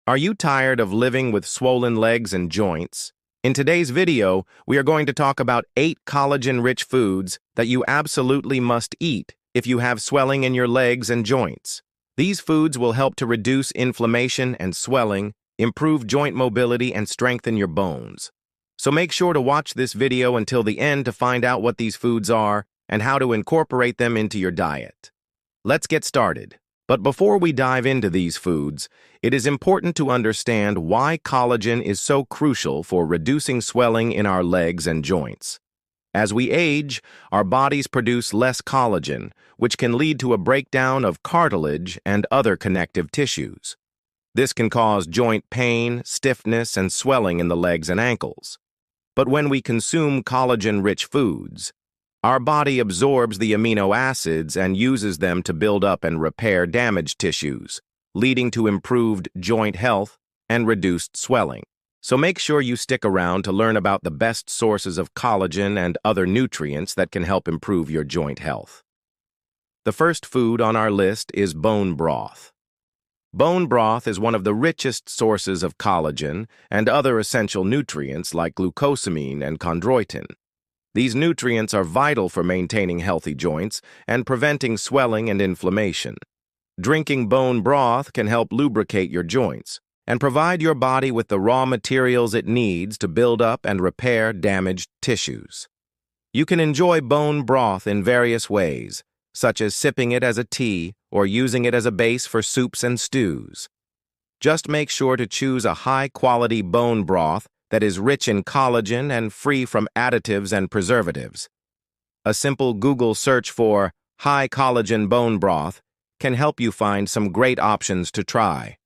Are you tired of living with swollen legs and joints? In today's video, we are going to talk about 8 collagen-rich foods that you absolutely must eat if you have swelling in your legs and joints. These foods will help to reduce inflammation and swelling, improve joint mobility, and strengthen your bones. So make sure to watch this video until the end to find out what these foods are and how to incorporate them into your diet. Let's get started. But before we dive into these foods, it is important to understand why collagen is so crucial for reducing swelling in our legs and joints. As we age, our bodies produce less collagen, which can lead to a breakdown of cartilage and other connective tissues. This can cause joint pain, stiffness, and swelling in the legs and ankles. But when we consume collagen-rich foods, our body absorbs the amino acids and uses them to build up and repair damaged tissues, leading to improved joint health and reduced swelling. So make sure you stick around to learn about the best sources of collagen and other nutrients that can help improve your joint health. The first food on our list is bone broth. Bone broth is one of the richest sources of collagen and other essential nutrients like glucosamine and chondroitin. These nutrients are vital for maintaining healthy joints and preventing swelling and inflammation. Drinking bone broth can help lubricate your joints and provide your body with the raw materials it needs to build up and repair damaged tissues. You can enjoy bone broth in various ways, such as sipping it as a tea or using it as a base for soups and stews. Just make sure to choose a high-quality bone broth that is rich in collagen and free from additives and preservatives. A simple Google search for high collagen bone broth can help you find some great options to try.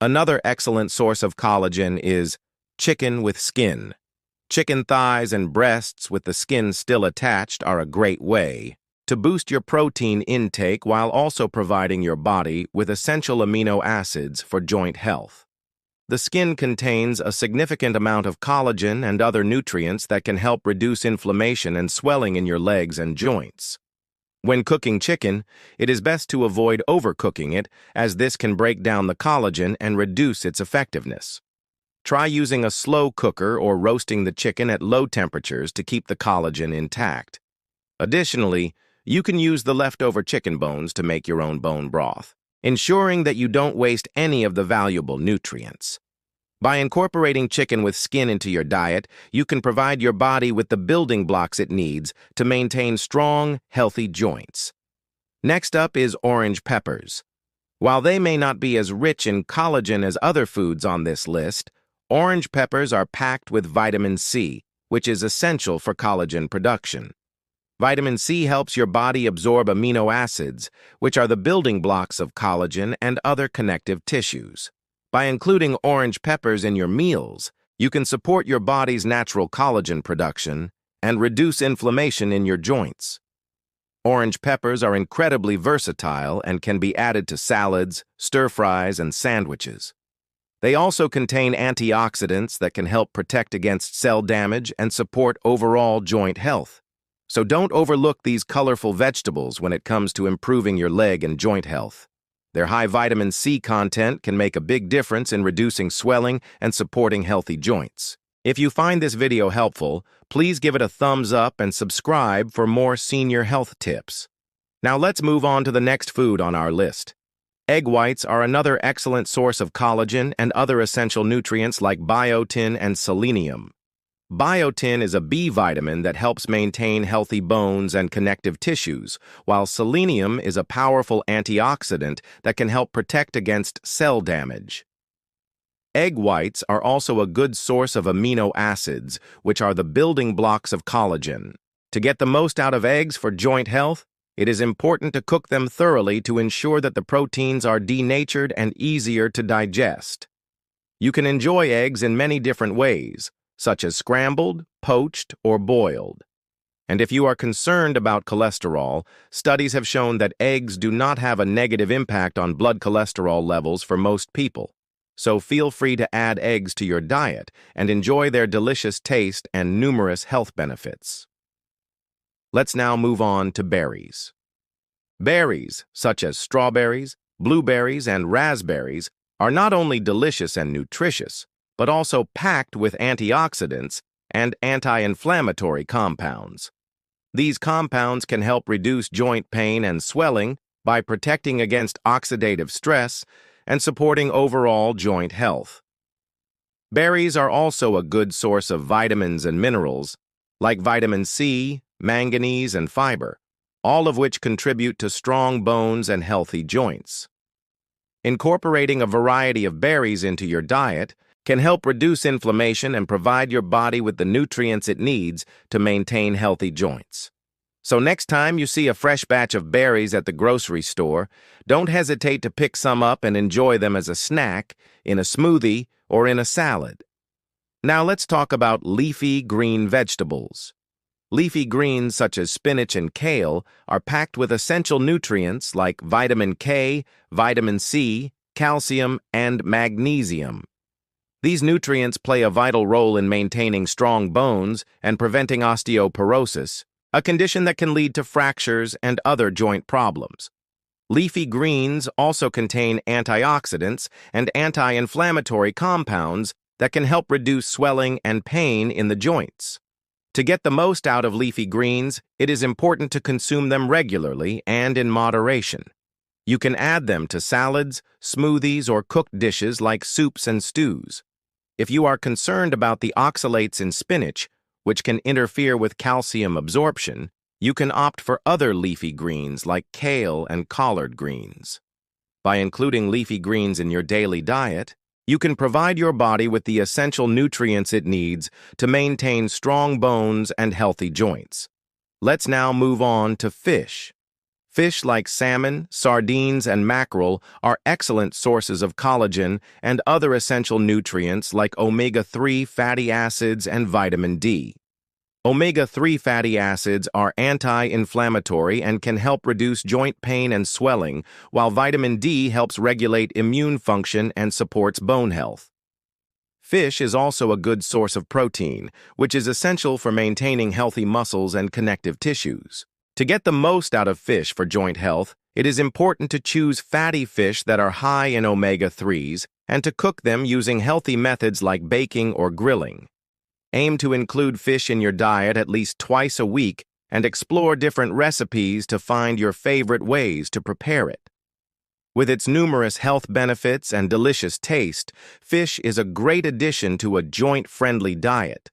Another excellent source of collagen is chicken with skin. Chicken thighs and breasts with the skin still attached are a great way to boost your protein intake while also providing your body with essential amino acids for joint health. The skin contains a significant amount of collagen and other nutrients that can help reduce inflammation and swelling in your legs and joints. When cooking chicken, it is best to avoid overcooking it, as this can break down the collagen and reduce its effectiveness. Try using a slow cooker or roasting the chicken at low temperatures to keep the collagen intact. Additionally, you can use the leftover chicken bones to make your own bone broth, ensuring that you don't waste any of the valuable nutrients. By incorporating chicken with skin into your diet, you can provide your body with the building blocks it needs to maintain strong, healthy joints. Next up is orange peppers. While they may not be as rich in collagen as other foods on this list, orange peppers are packed with vitamin C, which is essential for collagen production. Vitamin C helps your body absorb amino acids, which are the building blocks of collagen and other connective tissues. By including orange peppers in your meals, you can support your body's natural collagen production and reduce inflammation in your joints. Orange peppers are incredibly versatile and can be added to salads, stir-fries, and sandwiches. They also contain antioxidants that can help protect against cell damage and support overall joint health. So don't overlook these colorful vegetables when it comes to improving your leg and joint health. Their high vitamin C content can make a big difference in reducing swelling and supporting healthy joints. If you find this video helpful, please give it a thumbs up and subscribe for more senior health tips. Now let's move on to the next food on our list. Egg whites are another excellent source of collagen and other essential nutrients like biotin and selenium. Biotin is a B vitamin that helps maintain healthy bones and connective tissues, while selenium is a powerful antioxidant that can help protect against cell damage. Egg whites are also a good source of amino acids, which are the building blocks of collagen. To get the most out of eggs for joint health, it is important to cook them thoroughly to ensure that the proteins are denatured and easier to digest. You can enjoy eggs in many different ways, such as scrambled, poached, or boiled. And if you are concerned about cholesterol, studies have shown that eggs do not have a negative impact on blood cholesterol levels for most people. So feel free to add eggs to your diet and enjoy their delicious taste and numerous health benefits. Let's now move on to berries. Berries, such as strawberries, blueberries, and raspberries, are not only delicious and nutritious, but also packed with antioxidants and anti-inflammatory compounds. These compounds can help reduce joint pain and swelling by protecting against oxidative stress and supporting overall joint health. Berries are also a good source of vitamins and minerals, like vitamin C, manganese, and fiber, all of which contribute to strong bones and healthy joints. Incorporating a variety of berries into your diet can help reduce inflammation and provide your body with the nutrients it needs to maintain healthy joints. So next time you see a fresh batch of berries at the grocery store, don't hesitate to pick some up and enjoy them as a snack, in a smoothie, or in a salad. Now let's talk about leafy green vegetables. Leafy greens such as spinach and kale are packed with essential nutrients like vitamin K, vitamin C, calcium, and magnesium. These nutrients play a vital role in maintaining strong bones and preventing osteoporosis, a condition that can lead to fractures and other joint problems. Leafy greens also contain antioxidants and anti-inflammatory compounds that can help reduce swelling and pain in the joints. To get the most out of leafy greens, it is important to consume them regularly and in moderation. You can add them to salads, smoothies, or cooked dishes like soups and stews. If you are concerned about the oxalates in spinach, which can interfere with calcium absorption, you can opt for other leafy greens like kale and collard greens. By including leafy greens in your daily diet, you can provide your body with the essential nutrients it needs to maintain strong bones and healthy joints. Let's now move on to fish. Fish like salmon, sardines, and mackerel are excellent sources of collagen and other essential nutrients like omega-3 fatty acids and vitamin D. Omega-3 fatty acids are anti-inflammatory and can help reduce joint pain and swelling, while vitamin D helps regulate immune function and supports bone health. Fish is also a good source of protein, which is essential for maintaining healthy muscles and connective tissues. To get the most out of fish for joint health, it is important to choose fatty fish that are high in omega-3s and to cook them using healthy methods like baking or grilling. Aim to include fish in your diet at least twice a week and explore different recipes to find your favorite ways to prepare it. With its numerous health benefits and delicious taste, fish is a great addition to a joint-friendly diet.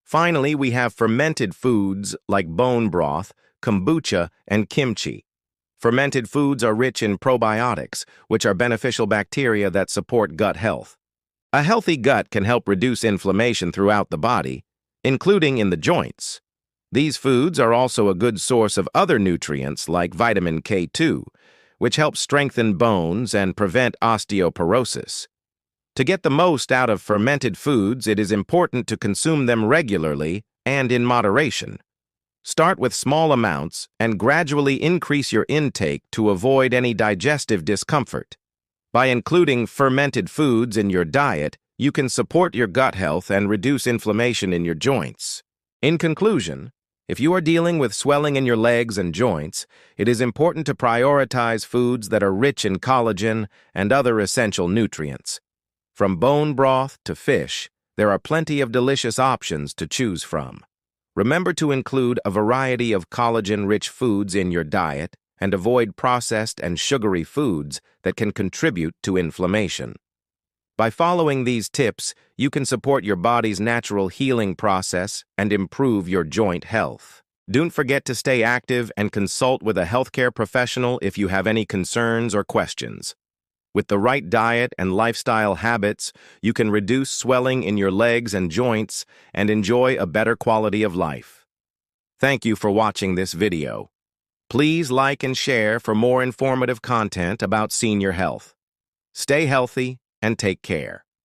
Finally, we have fermented foods like bone broth, kombucha, and kimchi. Fermented foods are rich in probiotics, which are beneficial bacteria that support gut health. A healthy gut can help reduce inflammation throughout the body, including in the joints. These foods are also a good source of other nutrients like vitamin K2, which helps strengthen bones and prevent osteoporosis. To get the most out of fermented foods, it is important to consume them regularly and in moderation. Start with small amounts and gradually increase your intake to avoid any digestive discomfort. By including fermented foods in your diet, you can support your gut health and reduce inflammation in your joints. In conclusion, if you are dealing with swelling in your legs and joints, it is important to prioritize foods that are rich in collagen and other essential nutrients. From bone broth to fish, there are plenty of delicious options to choose from. Remember to include a variety of collagen-rich foods in your diet and avoid processed and sugary foods that can contribute to inflammation. By following these tips, you can support your body's natural healing process and improve your joint health. Don't forget to stay active and consult with a healthcare professional if you have any concerns or questions. With the right diet and lifestyle habits, you can reduce swelling in your legs and joints and enjoy a better quality of life. Thank you for watching this video. Please like and share for more informative content about senior health. Stay healthy and take care.